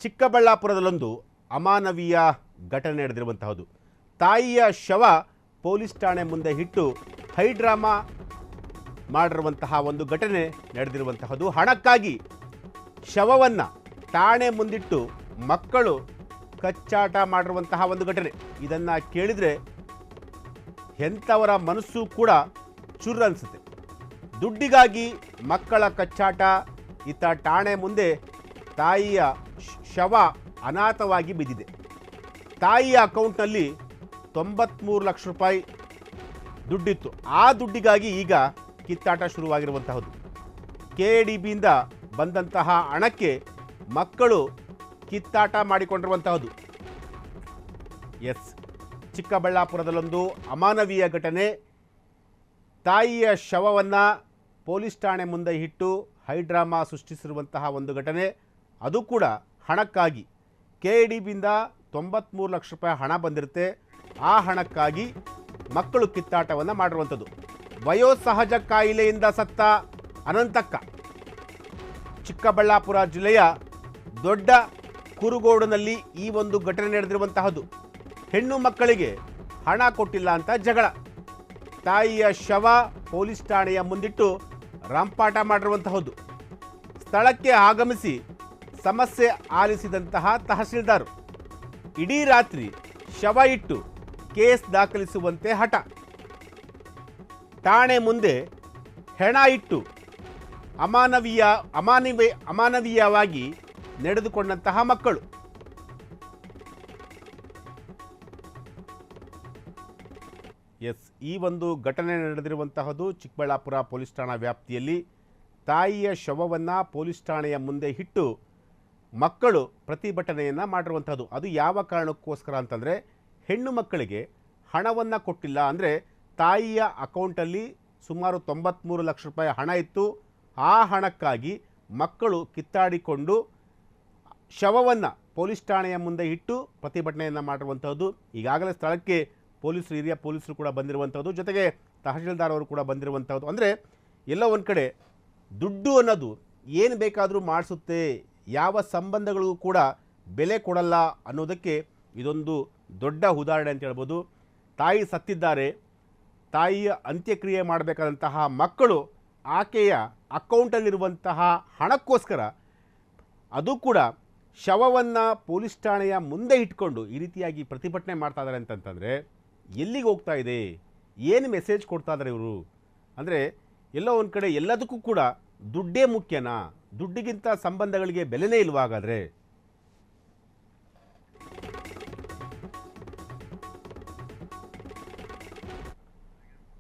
ಚಿಕ್ಕಬಳ್ಳಾಪುರದಲ್ಲೊಂದು ಅಮಾನವೀಯ ಘಟನೆ ನಡೆದಿರುವಂತಹದ್ದು. ತಾಯಿಯ ಶವ ಪೊಲೀಸ್ ಠಾಣೆ ಮುಂದೆ ಇಟ್ಟು ಹೈಡ್ರಾಮಾ ಮಾಡಿರುವಂತಹ ಒಂದು ಘಟನೆ ನಡೆದಿರುವಂತಹದ್ದು. ಹಣಕ್ಕಾಗಿ ಶವವನ್ನು ಠಾಣೆ ಮುಂದಿಟ್ಟು ಮಕ್ಕಳು ಕಚ್ಚಾಟ ಮಾಡಿರುವಂತಹ ಒಂದು ಘಟನೆ. ಇದನ್ನು ಕೇಳಿದರೆ ಎಂಥವರ ಮನಸ್ಸು ಕೂಡ ಚುರ್ ಅನಿಸುತ್ತೆ. ದುಡ್ಡಿಗಾಗಿ ಮಕ್ಕಳ ಕಚ್ಚಾಟ. ಇತ್ತ ಠಾಣೆ ಮುಂದೆ ತಾಯಿಯ ಶವ ಅನಾಥವಾಗಿ ಬಿದ್ದಿದೆ. ತಾಯಿಯ ಅಕೌಂಟ್ನಲ್ಲಿ 93 ಲಕ್ಷ ರೂಪಾಯಿ ದುಡ್ಡಿತ್ತು. ಆ ದುಡ್ಡಿಗಾಗಿ ಈಗ ಕಿತ್ತಾಟ ಶುರುವಾಗಿರುವಂತಹದ್ದು. KADBಯಿಂದ ಬಂದಂತಹ ಹಣಕ್ಕೆ ಮಕ್ಕಳು ಕಿತ್ತಾಟ ಮಾಡಿಕೊಂಡಿರುವಂತಹದ್ದು. ಎಸ್, ಚಿಕ್ಕಬಳ್ಳಾಪುರದಲ್ಲೊಂದು ಅಮಾನವೀಯ ಘಟನೆ. ತಾಯಿಯ ಶವವನ್ನು ಪೊಲೀಸ್ ಠಾಣೆ ಮುಂದೆ ಇಟ್ಟು ಹೈಡ್ರಾಮಾ ಸೃಷ್ಟಿಸಿರುವಂತಹ ಒಂದು ಘಟನೆ. ಅದು ಕೂಡ ಹಣಕ್ಕಾಗಿ. KADBಯಿಂದ 93 ಲಕ್ಷ ರೂಪಾಯಿ ಹಣ ಬಂದಿರುತ್ತೆ. ಆ ಹಣಕ್ಕಾಗಿ ಮಕ್ಕಳು ಕಿತ್ತಾಟವನ್ನು ಮಾಡಿರುವಂಥದ್ದು. ವಯೋಸಹಜ ಕಾಯಿಲೆಯಿಂದ ಸತ್ತ ಅನಂತಕ್ಕ ಚಿಕ್ಕಬಳ್ಳಾಪುರ ಜಿಲ್ಲೆಯ ದೊಡ್ಡ ಕುರುಗೋಡಿನಲ್ಲಿ ಈ ಒಂದು ಘಟನೆ ನಡೆದಿರುವಂತಹದ್ದು. ಹೆಣ್ಣು ಮಕ್ಕಳಿಗೆ ಹಣ ಕೊಟ್ಟಿಲ್ಲ ಅಂತ ಜಗಳ. ತಾಯಿಯ ಶವ ಪೊಲೀಸ್ ಠಾಣೆಯ ಮುಂದಿಟ್ಟು ರಂಪಾಟ ಮಾಡಿರುವಂತಹದ್ದು. ಸ್ಥಳಕ್ಕೆ ಆಗಮಿಸಿ ಸಮಸ್ಯೆ ಆಲಿಸಿದಂತಹ ತಹಸೀಲ್ದಾರ್ ಇಡೀ ರಾತ್ರಿ ಶವ ಇಟ್ಟು ಕೇಸ್ ದಾಖಲಿಸುವಂತೆ ಹಠ. ಠಾಣೆ ಮುಂದೆ ಹೆಣ ಇಟ್ಟು ಅಮಾನವೀಯವಾಗಿ ನಡೆದುಕೊಂಡಂತಹ ಮಕ್ಕಳು. ಎಸ್, ಈ ಒಂದು ಘಟನೆ ನಡೆದಿರುವಂತಹದ್ದು ಚಿಕ್ಕಬಳ್ಳಾಪುರ ಪೊಲೀಸ್ ಠಾಣಾ ವ್ಯಾಪ್ತಿಯಲ್ಲಿ. ತಾಯಿಯ ಶವವನ್ನು ಪೊಲೀಸ್ ಠಾಣೆಯ ಮುಂದೆ ಇಟ್ಟು ಮಕ್ಕಳು ಪ್ರತಿಭಟನೆಯನ್ನು ಮಾಡಿರುವಂಥದ್ದು. ಅದು ಯಾವ ಕಾರಣಕ್ಕೋಸ್ಕರ ಅಂತಂದರೆ, ಹೆಣ್ಣು ಮಕ್ಕಳಿಗೆ ಹಣವನ್ನು ಕೊಟ್ಟಿಲ್ಲ. ಅಂದರೆ ತಾಯಿಯ ಅಕೌಂಟಲ್ಲಿ ಸುಮಾರು 93 ಲಕ್ಷ ರೂಪಾಯಿ ಹಣ ಇತ್ತು. ಆ ಹಣಕ್ಕಾಗಿ ಮಕ್ಕಳು ಕಿತ್ತಾಡಿಕೊಂಡು ಶವವನ್ನು ಪೊಲೀಸ್ ಠಾಣೆಯ ಮುಂದೆ ಇಟ್ಟು ಪ್ರತಿಭಟನೆಯನ್ನು ಮಾಡಿರುವಂಥದ್ದು. ಈಗಾಗಲೇ ಸ್ಥಳಕ್ಕೆ ಹಿರಿಯ ಪೊಲೀಸರು ಕೂಡ ಬಂದಿರುವಂಥದ್ದು. ಜೊತೆಗೆ ತಹಶೀಲ್ದಾರ್ ಅವರು ಕೂಡ ಬಂದಿರುವಂಥದ್ದು. ಅಂದರೆ ಎಲ್ಲೋ ಒಂದು ಕಡೆ ದುಡ್ಡು ಅನ್ನೋದು ಏನು ಬೇಕಾದರೂ ಮಾಡಿಸುತ್ತೆ, ಯಾವ ಸಂಬಂಧಗಳಿಗೂ ಕೂಡ ಬೆಲೆ ಕೊಡಲ್ಲ ಅನ್ನೋದಕ್ಕೆ ಇದೊಂದು ದೊಡ್ಡ ಉದಾಹರಣೆ ಅಂತ ಹೇಳ್ಬೋದು. ತಾಯಿ ಸತ್ತಿದ್ದಾರೆ, ತಾಯಿಯ ಅಂತ್ಯಕ್ರಿಯೆ ಮಾಡಬೇಕಾದಂತಹ ಮಕ್ಕಳು ಆಕೆಯ ಅಕೌಂಟಲ್ಲಿರುವಂತಹ ಹಣಕ್ಕೋಸ್ಕರ, ಅದು ಕೂಡ ಶವವನ್ನು ಪೊಲೀಸ್ ಠಾಣೆಯ ಮುಂದೆ ಇಟ್ಕೊಂಡು ಈ ರೀತಿಯಾಗಿ ಪ್ರತಿಭಟನೆ ಮಾಡ್ತಾ ಇದ್ದಾರೆ ಅಂತಂತಂದರೆ ಎಲ್ಲಿಗೆ ಹೋಗ್ತಾ ಇದೆ, ಏನು ಮೆಸೇಜ್ ಕೊಡ್ತಾ ಇದ್ದಾರೆ ಇವರು? ಅಂದರೆ ಎಲ್ಲೋ ಒಂದು ಕಡೆ ಎಲ್ಲದಕ್ಕೂ ಕೂಡ ದುಡ್ಡೇ ಮುಖ್ಯನಾ? ದುಡ್ಡಿಗಿಂತ ಸಂಬಂಧಗಳಿಗೆ ಬೆಲೆನೇ ಇಲ್ವಾ ಹಾಗಾದರೆ?